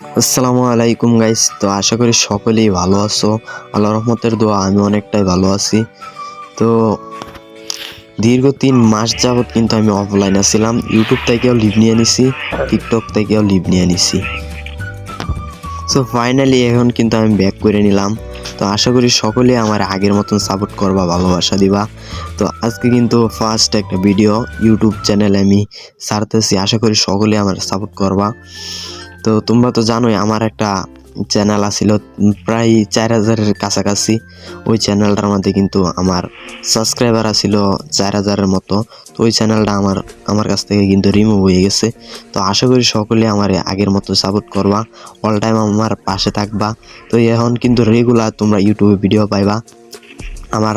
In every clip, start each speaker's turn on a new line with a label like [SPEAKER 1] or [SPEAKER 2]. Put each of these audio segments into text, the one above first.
[SPEAKER 1] আসসালামু আলাইকুম গাইস। তো আশা করি সকলেই ভালো আছো। আল্লাহর রহমতের দোয়া আমি অনেকটাই ভালো আছি। তো দীর্ঘ 3 মাস যাবত কিন্তু আমি অফলাইনে ছিলাম। ইউটিউব থেকেও লিভ নিয়ে নিছি, টিকটক থেকেও লিভ নিয়ে নিছি। সো ফাইনালি এখন কিন্তু আমি ব্যাক করে নিলাম। তো আশা করি সকলেই আমার আগের মতন সাপোর্ট করবা, ভালোবাসা দিবা। তো আজকে কিন্তু ফার্স্ট একটা ভিডিও ইউটিউব চ্যানেলে আমি ছাড়তেছি, আশা করি সকলেই আমার সাপোর্ট করবা। তো তোমরা তো জানোই আমার একটা চ্যানেল আছিল প্রায় 4000-এর কাছাকাছি। ওই চ্যানেলটার মধ্যে কিন্তু আমার সাবস্ক্রাইবার আছিল 4000-এর মতো। তো ওই চ্যানেলটা আমার কাছ থেকে কিন্তু রিমুভ হয়ে গেছে। তো আশা করি সকলে আমার আগের মতো সাপোর্ট করবা, অল টাইম আমার পাশে থাকবা। তো এখন কিন্তু রেগুলার তোমরা ইউটিউবে ভিডিও পাইবা। আমার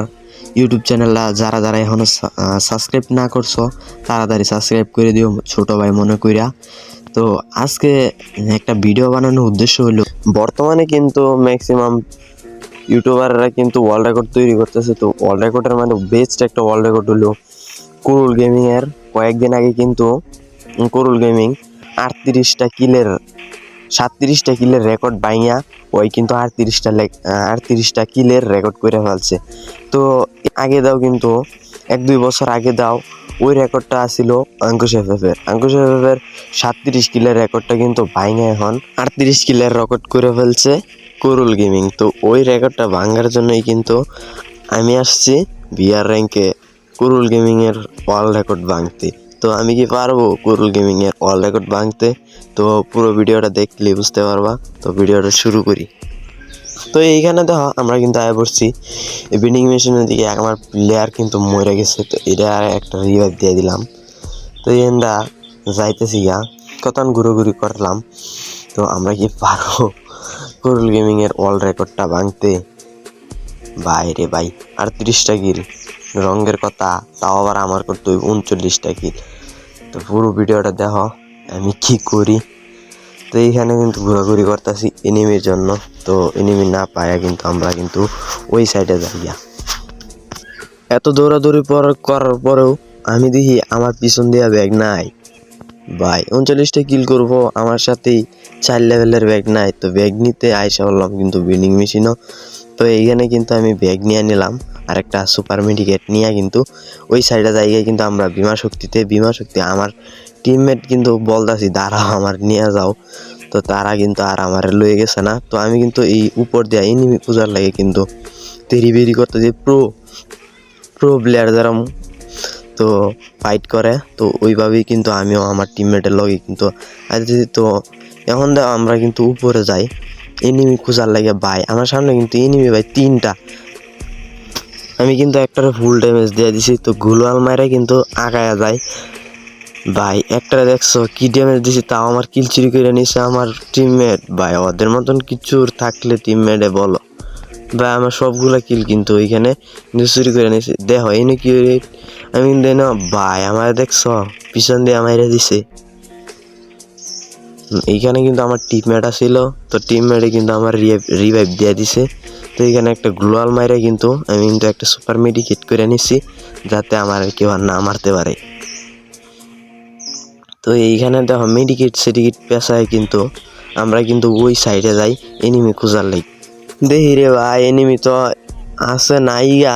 [SPEAKER 1] ইউটিউব চ্যানেলটা যারা যারা এখনও সাবস্ক্রাইব না করছো তাড়াতাড়ি সাবস্ক্রাইব করে দিও, ছোট ভাই মনে কইরা। তো আজকে একটা ভিডিও বানানোর উদ্দেশ্য হলো, বর্তমানে কিন্তু ম্যাক্সিমাম ইউটিউবাররা কিন্তু ওয়ার্ল্ড রেকর্ড তৈরি করতেছে। তো ওয়ার্ল্ড রেকর্ডের মধ্যে বেস্ট একটা ওয়ার্ল্ড রেকর্ড হলো কুরুল গেমিংয়ের। কয়েকদিন আগে কিন্তু কুরুল গেমিং 37টা কিলের রেকর্ড ভাঙিয়া ওই কিন্তু 38টা কিলের রেকর্ড করে ফেলছে। তো আগে দাও কিন্তু 1-2 বছর আগে দাও ওই রেকর্ডটা আসিল আঙ্কুশ এফএফের 37 কিলের রেকর্ডটা কিন্তু ভাঙে এখন 38 কিলের রেকর্ড করে ফেলছে কুরুল গেমিং। তো ওই রেকর্ডটা ভাঙার জন্যই কিন্তু আমি আসছি বিআর র্যাঙ্কে কুরুল গেমিংয়ের ওয়ার্ল্ড রেকর্ড ভাঙতে। তো আমি কি পারবো কুরুল গেমিংয়ের ওয়ার্ল্ড রেকর্ড ভাঙতে? তো পুরো ভিডিওটা দেখলে বুঝতে পারবা। তো ভিডিওটা শুরু করি। তো এইখানে দেখো আমরা কিন্তু আয় পড়ছি এই বিন্ডিং মেশিনের দিকে। আমার প্লেয়ার কিন্তু মরে গেছে, তো এটা একটা রিভাইভ দিয়ে দিলাম। তো এন্ডা যাইতেছি গা কতক্ষণ ঘুরোঘুরি করলাম। তো আমরা কি পারবো কুরুল গেমিংয়ের ওয়ার্ল্ড রেকর্ডটা ভাঙতে? ভাই রে ভাই, 38টা কিল রঙের কথা, তাও আবার আমার করতে 39টা কিল। তো পুরো ভিডিওটা দেখো আমি কি করি। তো এইখানে কিন্তু ঘোরাঘুরি করতেছি এনিমির জন্য। তো এনিমি না পায়া কিন্তু আমরা কিন্তু ওই সাইডে যাইয়া এত দৌড়াদৌড়ি করার পরেও আমি দেখি আমার পিছন দিয়া ব্যাগ নাই। ভাই 39টা কিল করবো, আমার সাথেই 4 লেভেলের ব্যাগ নাই। তো ব্যাগ নিতে আইসা বললাম কিন্তু বিন্ডিং মেশিনও। তো এইখানে কিন্তু আমি ব্যাগ নিয়ে নিলাম আর একটা সুপার মেডিকেট নিয়ে কিন্তু ওই সাইডে জায়গায় কিন্তু আমরা বিমা শক্তি আমার টিমমেট কিন্তু বলতাছি দাঁড়াও আমার নিয়ে যাও। তো তারা কিন্তু আর আমার লয়ে গেছে না। তো আমি কিন্তু এই উপর দিয়ে এনিমি পূজার লাগে কিন্তু তেরি করতে যে প্রো প্লেয়ার যারা তো ফাইট করে, তো ওইভাবেই কিন্তু আমিও আমার টিমমেটের লগে কিন্তু তো এখন দেখো আমরা কিন্তু উপরে যাই এনিমি খোঁজার লাগে। ভাই আমার সামনে কিন্তু এনিমি ভাই 3টা। আমি কিন্তু একটারে ফুল ড্যামেজ দিয়ে দিছি। তো গুলওয়াল মারে কিন্তু আগায়া যায়। ভাই একটা দেখছো কি ড্যামেজ দিছি, তাও আমার কিল চুরি করে নিছে আমার টিমমেট। ভাই ওদের মতন কিছু থাকলে টিমমেটে বলো ভাই, আমার সবগুলা কিল কিন্তু ওইখানে চুরি করে নিছে। দেখো এই কি আমি দেন ভাই আমার দেখছো পিছন দিয়ে আমারে দিছে। এইখানে কিন্তু আমার টিমমেট আছিল, তো টিমমেটে কিন্তু আমার রিভাইভ দিয়ে দিছে। তো এইখানে একটা গ্লোয়াল মাইরে কিন্তু আমি কিন্তু একটা সুপার মেডিকেট করে নিছি যাতে আমার কেউ আর না মারতে পারে। তো এইখানে দেখো মেডিকেট পেশায় কিন্তু আমরা কিন্তু ওই সাইডে যাই এনিমি খোঁজার লাগি। দেখি রে ভাই এনিমি তো আছে নাই গা,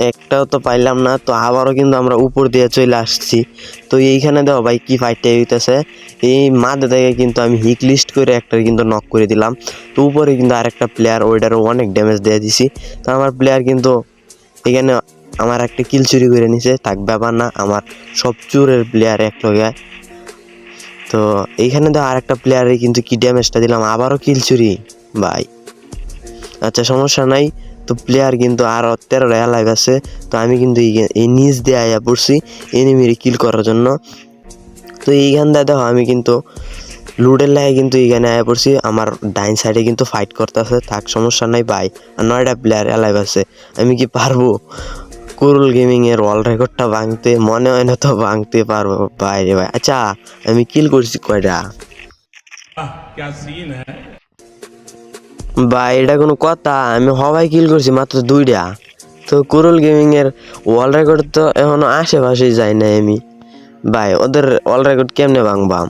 [SPEAKER 1] একটাও তো পাইলাম না। তো আবারও কিন্তু আমরা উপর দিয়ে চলে আসছি। তো এইখানে দেখো ভাই কি ফাইটটা হইতেছে। এই মাঝে থেকে কিন্তু আমি হিক লিস্ট করে একটা কিন্তু নক করে দিলাম। তো উপরে কিন্তু আরেকটা প্লেয়ার ওইটারও অনেক ড্যামেজ দিয়ে দিছি। তো আমার প্লেয়ার কিন্তু এখানে আমার একটা কিল চুরি করে নিছে। থাক ব্যাপার না, আমার সব চুরের প্লেয়ার এক লগে। তো এইখানে দেখো আরেকটা প্লেয়ারে কিন্তু কি ড্যামেজটা দিলাম, আবারও কিল চুরি। ভাই আচ্ছা সমস্যা নাই। তো প্লেয়ার কিন্তু আরও 13টা লাইভ আছে। তো আমি কিন্তু এই নিচ দিয়ে আয়া পড়ছি এনিমিরে কিল করার জন্য। তো এইখান দিয়ে দেখো আমি কিন্তু লুডের লাগে কিন্তু এইখানে আয়া পড়ছি। আমার ডাইন সাইডে কিন্তু ফাইট করতেছে, থাক সমস্যা নাই ভাই। আর 9টা প্লেয়ার লাইভ আছে। আমি কি পারবো কুরুল গেমিংয়ের ওয়ার্ল্ড রেকর্ডটা ভাঙতে? মনে হয় না তো ভাঙতে পারবো ভাই রে ভাই। আচ্ছা আমি কিল করছি কয়টা? ভাই এটা কোনো কথা? আমি হবাই কিল করছি মাত্র 2টা। তো কুরুল গেমিং এর ওয়ার্ল্ড রেকর্ড তো এখনো আশেপাশেই যাই না আমি। ভাই ওদের ওয়ার্ল্ড রেকর্ড কেমনে ভাঙবাম?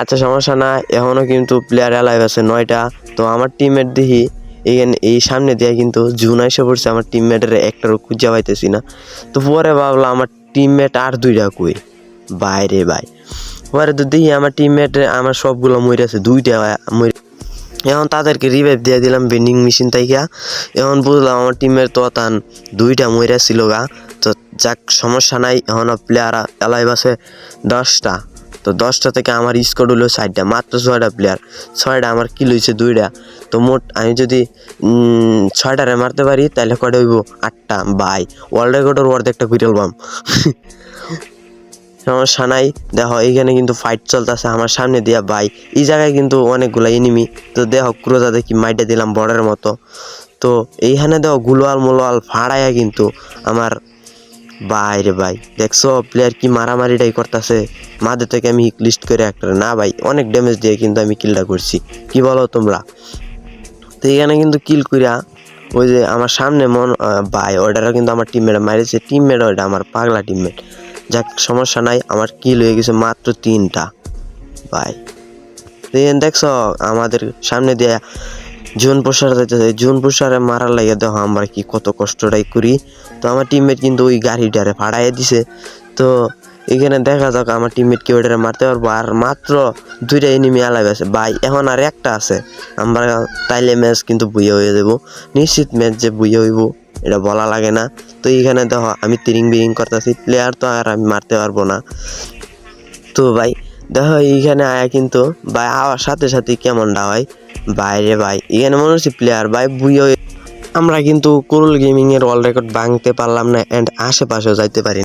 [SPEAKER 1] আচ্ছা সমস্যা না, এখনও কিন্তু প্লেয়ার অ্যালাইভ আছে 9টা। তো আমার টিমমেট দেখি এখানে এই সামনে দিয়ে কিন্তু জুন এসে পড়ছে, আমার টিমমেটের একটারও খুঁজে পাইতেছি না। তো পরে ভাবলাম আমার টিমমেট আর 2টা কই, বাইরে ভাই। পরে তো দেখি আমার টিমমেট আমার সবগুলো মরেছে, 2টা মরে। এখন তাদেরকে রিভাইভ দিয়ে দিলাম ভেন্ডিং মেশিন থেকে। এখন বুঝলাম আমার টিমের তো তান 2টা মইরা ছিল গা। তো যাক সমস্যা নাই, এখন প্লেয়ার অ্যালাইভ আছে 10টা। তো 10টা থেকে আমার স্কোয়াড হলো 60টা, মাত্র 6টা প্লেয়ার, 6টা আমার কিল হয়েছে 2টা। তো মোট আমি যদি 6টারে মারতে পারি তাহলে কয়টা হইব, 8টা। বাই, ওয়ার্ল্ড রেকর্ডের অর্ধেকটা করে আলবাম। সমস্যা নাই, দেখো এইখানে কিন্তু ফাইট চলতেছে আমার সামনে দিয়া ভাই। এই জায়গায় কিন্তু অনেকগুলা এনিমি। তো দেখো ক্রোজা দেখি মাইটে দিলাম বর্ডের মতো। তো এইখানে দেখো গুলোয়াল মোলোয়াল ফাড়াইয়া কিন্তু আমার বাইরে ভাই, দেখছো প্লেয়ার কি মারামারিটাই করতেছে। মাঝে থেকে আমি হিক লিস্ট করে একটা না ভাই, অনেক ড্যামেজ দিয়ে কিন্তু আমি কিলটা করছি, কি বলো তোমরা? তো এখানে কিন্তু কিল করিয়া ওই যে আমার সামনে ভাই ওইটারও কিন্তু আমার টিমমেট মারিছে, টিমমেট ওইটা আমার পাগলা টিমমেট। যাক সমস্যা নাই, আমার কিল হয়ে গেছে মাত্র 3টা ভাই। দেখছো আমাদের সামনে দিয়ে জুন পুষার যাইতেছে, জুন পুষারে মারার লাগে দেখো আমরা কি কত কষ্টটাই করি। তো আমার টিমমেট কিন্তু ওই গাড়িটারে ফাড়াইয়া দিছে। তো এখানে দেখা যাক আমার টিমমেট কি ওইটারে মারতে পারবো। আর মাত্র 2টা এনিমি অ্যালাইভ আছে ভাই, এখন আর একটা আছে। আমরা তাইলে ম্যাচ কিন্তু বুইয়ে হয়ে যাবো, নিশ্চিত ম্যাচ যে বুইয়ে হইব এটা বলা লাগে না। তো এইখানে দেখো আমি তিরিং বিরিং করতেছি, প্লেয়ার তো আর আমি মারতে পারবো না। তো ভাই দেখো এইখানে আয়া কিন্তু ভাই আওয়ার সাথে সাথে কেমনটা হয় বাইরে ভাই, এখানে মনে হচ্ছে প্লেয়ার ভাই বুইয়ে। আমরা কিন্তু কোরুল গেমিং এর ওয়ার্ল্ড রেকর্ড ভাঙতে পারলাম না, এন্ড আশেপাশেও যাইতে পারি।